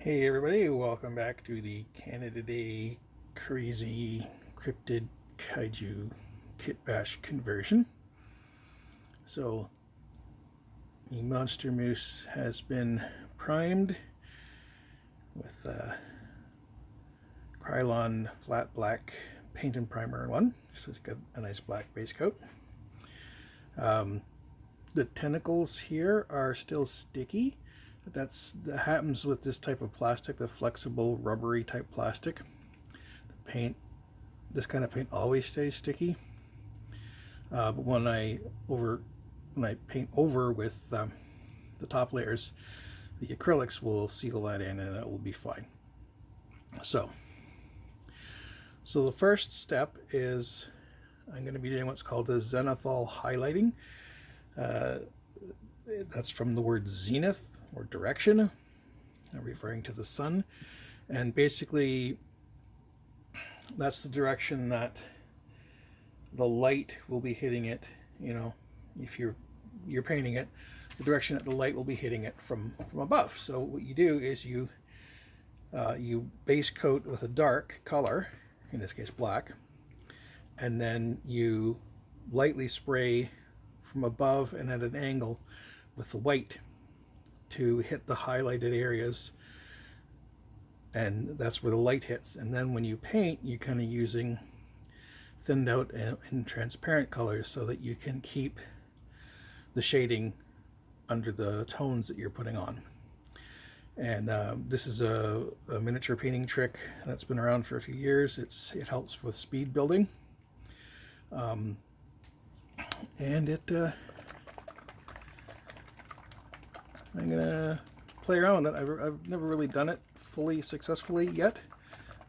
Hey everybody, welcome back to the Canada Day Crazy Cryptid Kaiju Kitbash conversion. So, the Monster Moose has been primed with Krylon flat black paint and primer one. So it's got a nice black base coat. The tentacles here are still sticky. That happens with this type of plastic, the flexible rubbery type plastic. This kind of paint always stays sticky. But when I paint over with the top layers, the acrylics will seal that in and it will be fine. So the first step is I'm going to be doing what's called the zenithal highlighting. That's from the word zenith, or direction, referring to the sun, and basically that's the direction that the light will be hitting it. You know, if you're painting it, the direction that the light will be hitting it from above. So what you do is you base coat with a dark color, in this case black, and then you lightly spray from above and at an angle with the white to hit the highlighted areas, and that's where the light hits. And then when you paint, you're kind of using thinned out and transparent colors so that you can keep the shading under the tones that you're putting on. And this is a miniature painting trick that's been around for a few years. It helps with speed building, and I'm gonna play around with it. I've never really done it fully successfully yet.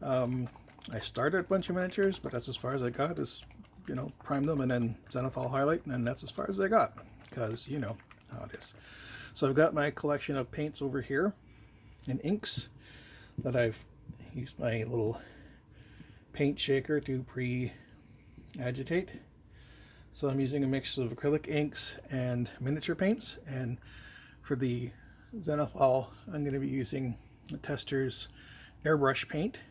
I started a bunch of miniatures, but that's as far as I got, is, you know, prime them and then zenithal highlight, and that's as far as I got, because you know how it is. So I've got my collection of paints over here and inks that I've used my little paint shaker to pre-agitate. So I'm using a mix of acrylic inks and miniature paints, and for the zenithal, I'm going to be using the Tester's airbrush paint,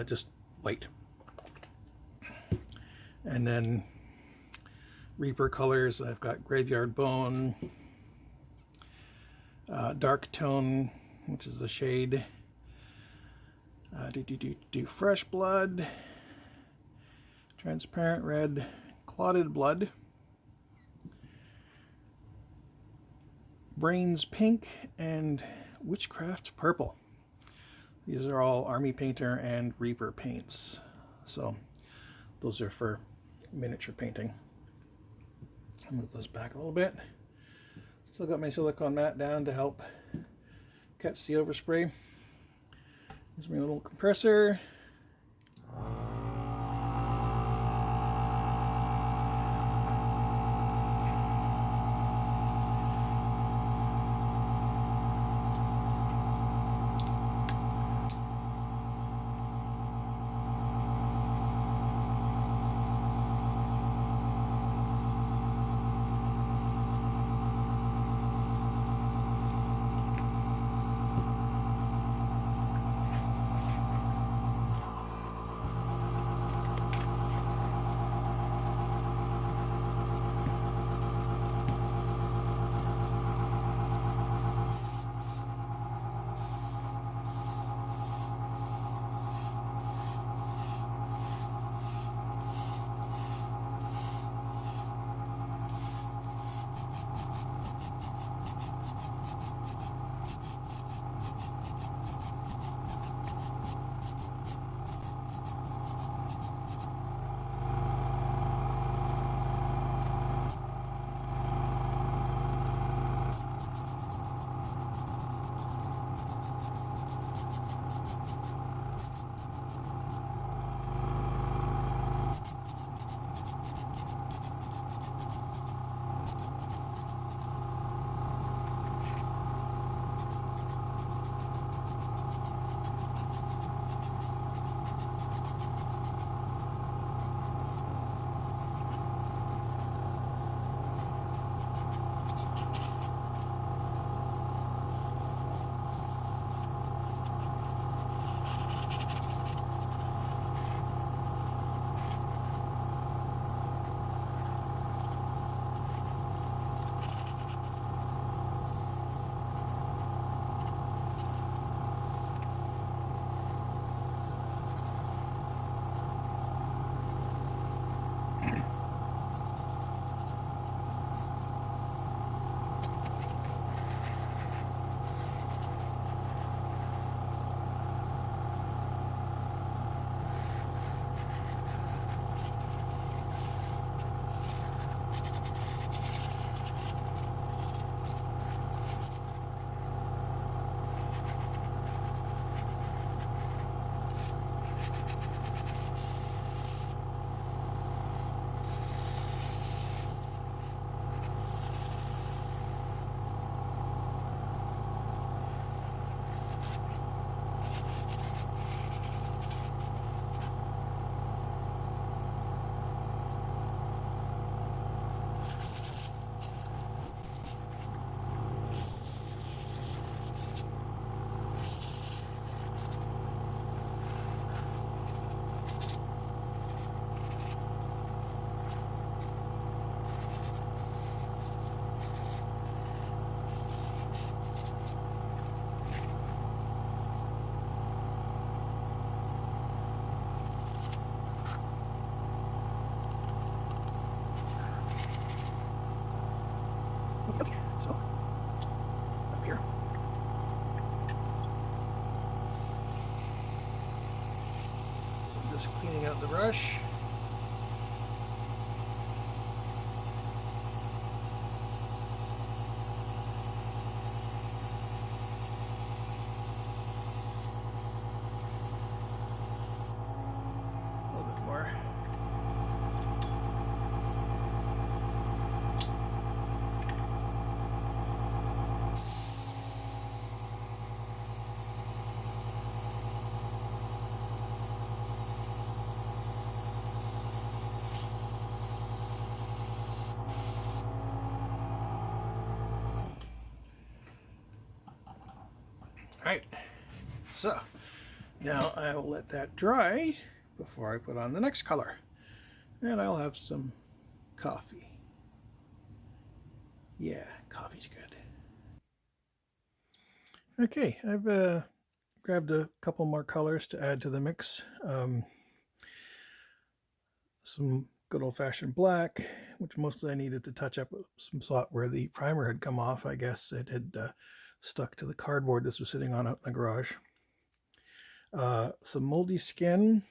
just white. And then Reaper colors, I've got Graveyard Bone, Dark Tone, which is the shade, Fresh Blood, Transparent Red, Clotted Blood, Brains Pink, and Witchcraft Purple. These are all Army Painter and Reaper paints. So those are for miniature painting. I'll move those back a little bit. Still got my silicone mat down to help catch the overspray. Here's my little compressor. brush. A little bit more. Alright, so now I will let that dry before I put on the next color. And I'll have some coffee. Yeah, coffee's good. Okay, I've grabbed a couple more colors to add to the mix. Some good old-fashioned black, which mostly I needed to touch up some spot where the primer had come off. I guess it had stuck to the cardboard this was sitting on out in the garage. Some moldy skin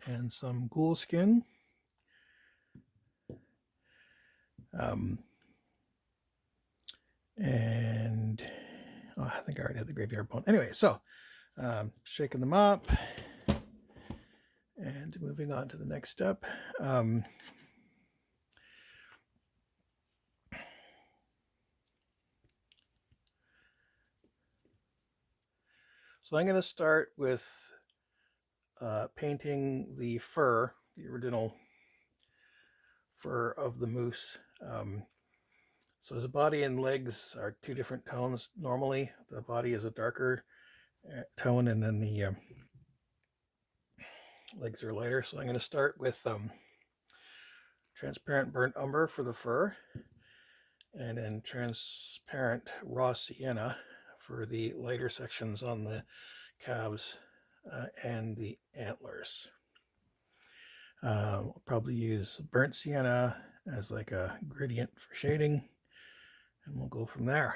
and some ghoul skin. And I think I already had the graveyard bone. Anyway, so shaking them up and moving on to the next step. So I'm going to start with painting the fur, the original fur of the moose. So his body and legs are two different tones. Normally, the body is a darker tone, and then the legs are lighter. So I'm going to start with transparent burnt umber for the fur, and then transparent raw sienna for the lighter sections on the calves and the antlers. We'll probably use burnt sienna as like a gradient for shading, and we'll go from there.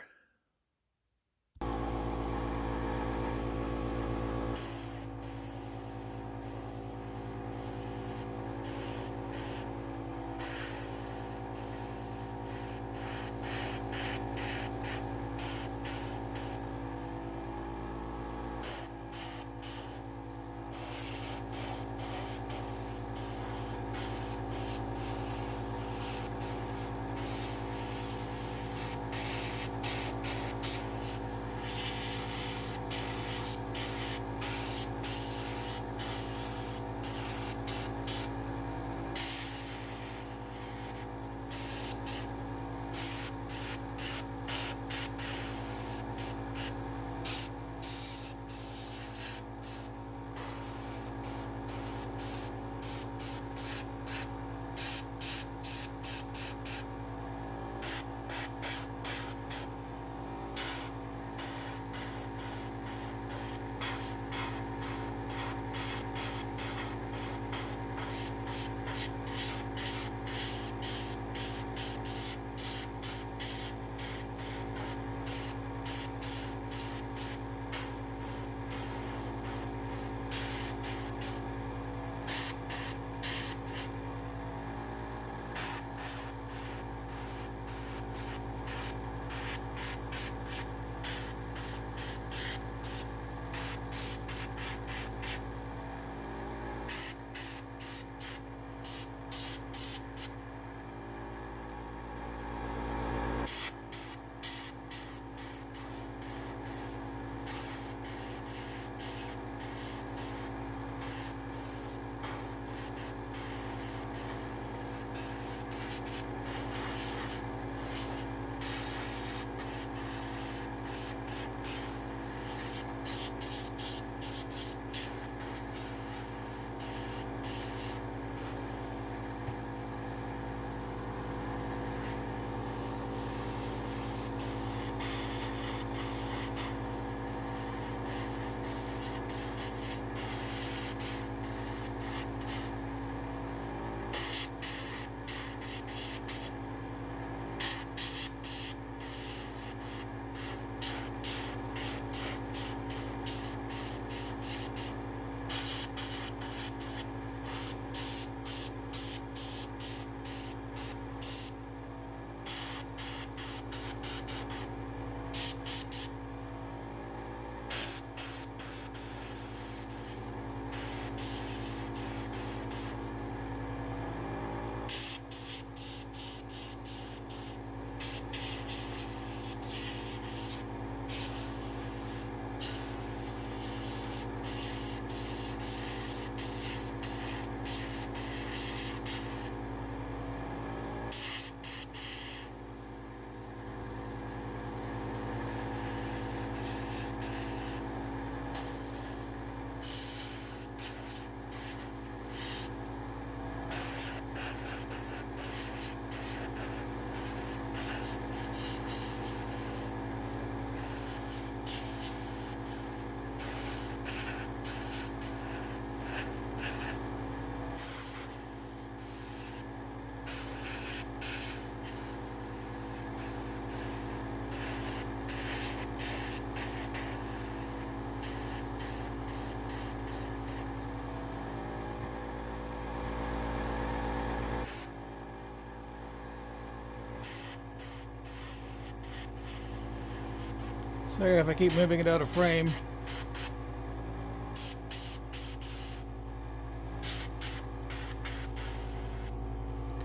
Sorry if I keep moving it out of frame.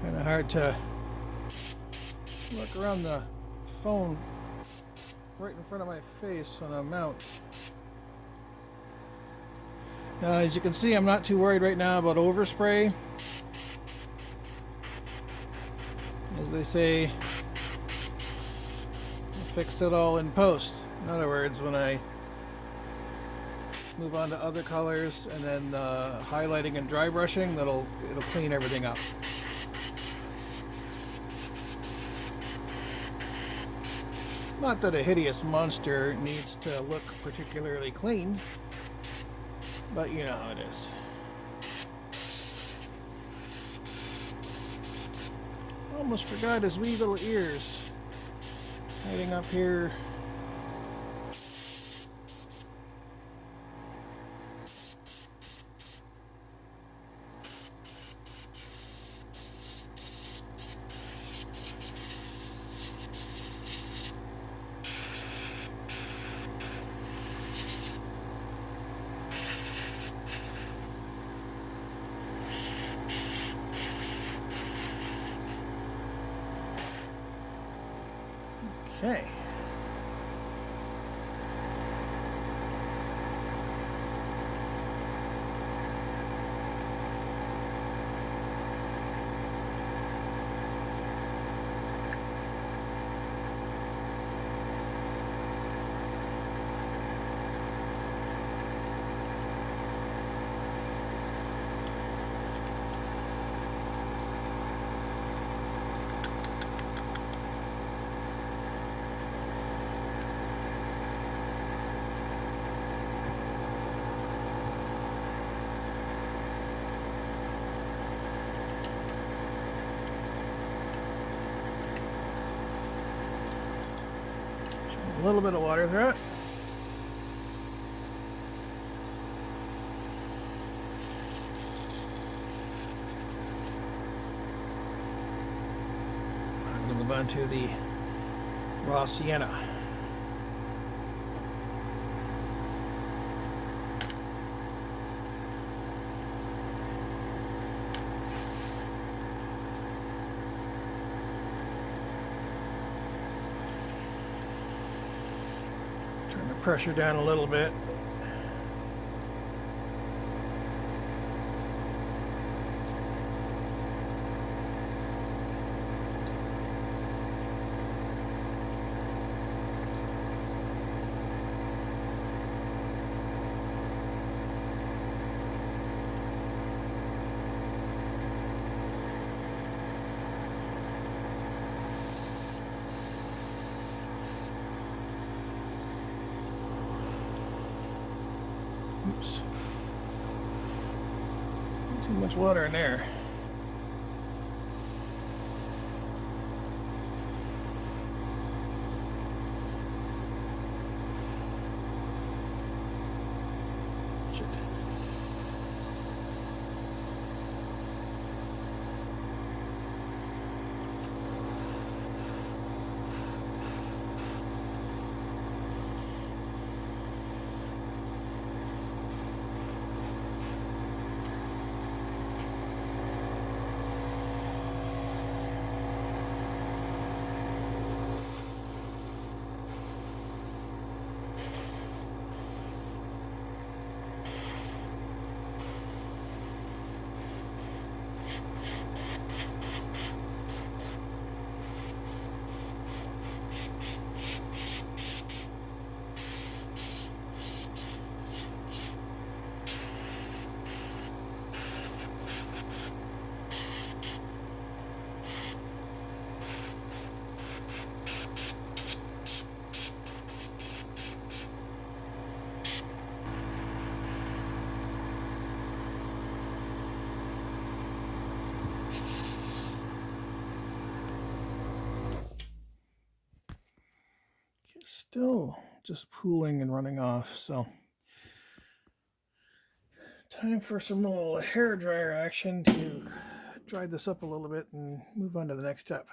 Kind of hard to look around the phone right in front of my face on a mount. Now, as you can see, I'm not too worried right now about overspray. As they say, fix it all in post. In other words, when I move on to other colors and then highlighting and dry brushing, it'll clean everything up. Not that a hideous monster needs to look particularly clean, but you know how it is. Almost forgot his wee little ears hiding up here. Okay. A little bit of water through it. I'm going to move on to the raw sienna. Pressure down a little bit. Oops. Too much water in there. Shit. Still just pooling and running off, so time for some little hair dryer action to dry this up a little bit and move on to the next step.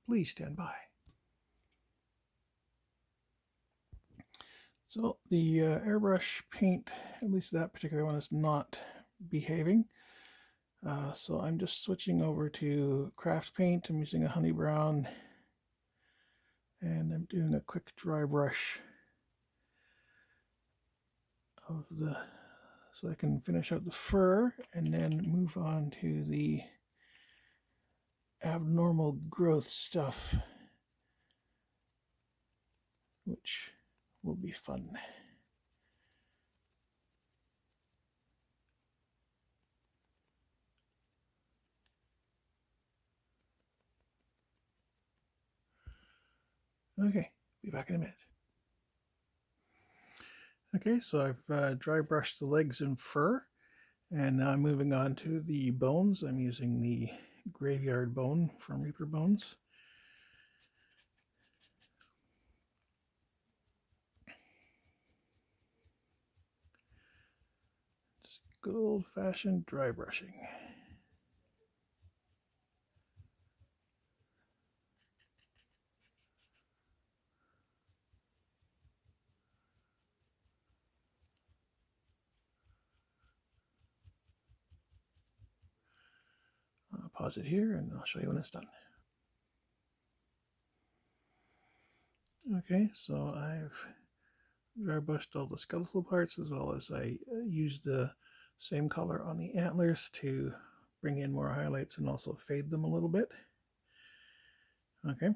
Please stand by. So the airbrush paint, at least that particular one, is not behaving. So I'm just switching over to craft paint. I'm using a honey brown, and I'm doing a quick dry brush of the, so I can finish out the fur and then move on to the abnormal growth stuff, which will be fun. Okay, be back in a minute. Okay, so I've dry brushed the legs and fur, and now I'm moving on to the bones. I'm using the graveyard bone from Reaper Bones. Just good old-fashioned dry brushing. I'll pause it here and I'll show you when it's done. Okay, so I've dry brushed all the skeletal parts, as well as I used the same color on the antlers to bring in more highlights and also fade them a little bit. Okay,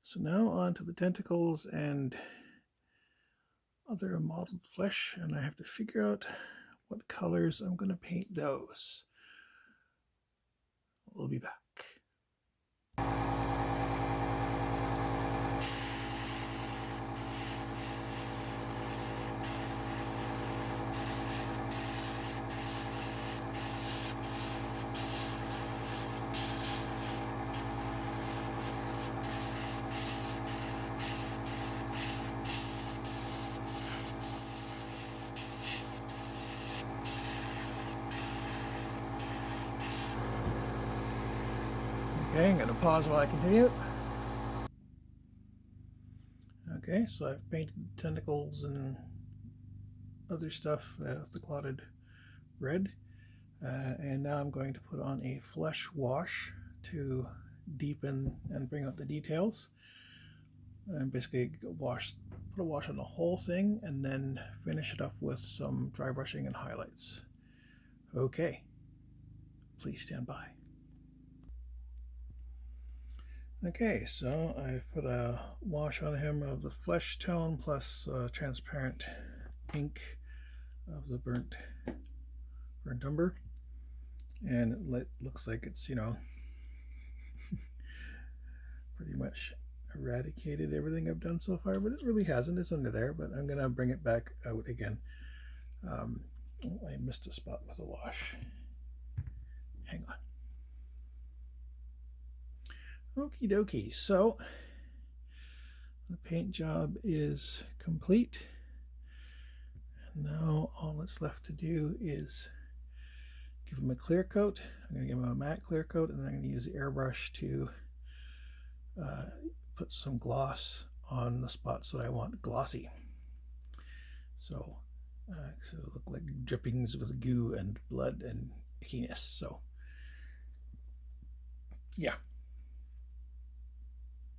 so now on to the tentacles and other mottled flesh, and I have to figure out what colors I'm going to paint those. We'll be back. Okay, I'm going to pause while I continue. Okay, so I've painted tentacles and other stuff with the clotted red. And now I'm going to put on a flesh wash to deepen and bring out the details. And basically put a wash on the whole thing and then finish it up with some dry brushing and highlights. Okay, please stand by. Okay, so I've put a wash on him of the flesh tone plus transparent ink of the burnt umber, and it looks like it's, you know, pretty much eradicated everything I've done so far, but it really hasn't. It's under there, but I'm gonna bring it back out again. I missed a spot with a wash. Hang on. Okie dokie, so the paint job is complete, and now all that's left to do is give him a clear coat. I'm going to give him a matte clear coat, and then I'm going to use the airbrush to put some gloss on the spots that I want glossy. So it'll look like drippings with goo and blood and ickiness. So yeah.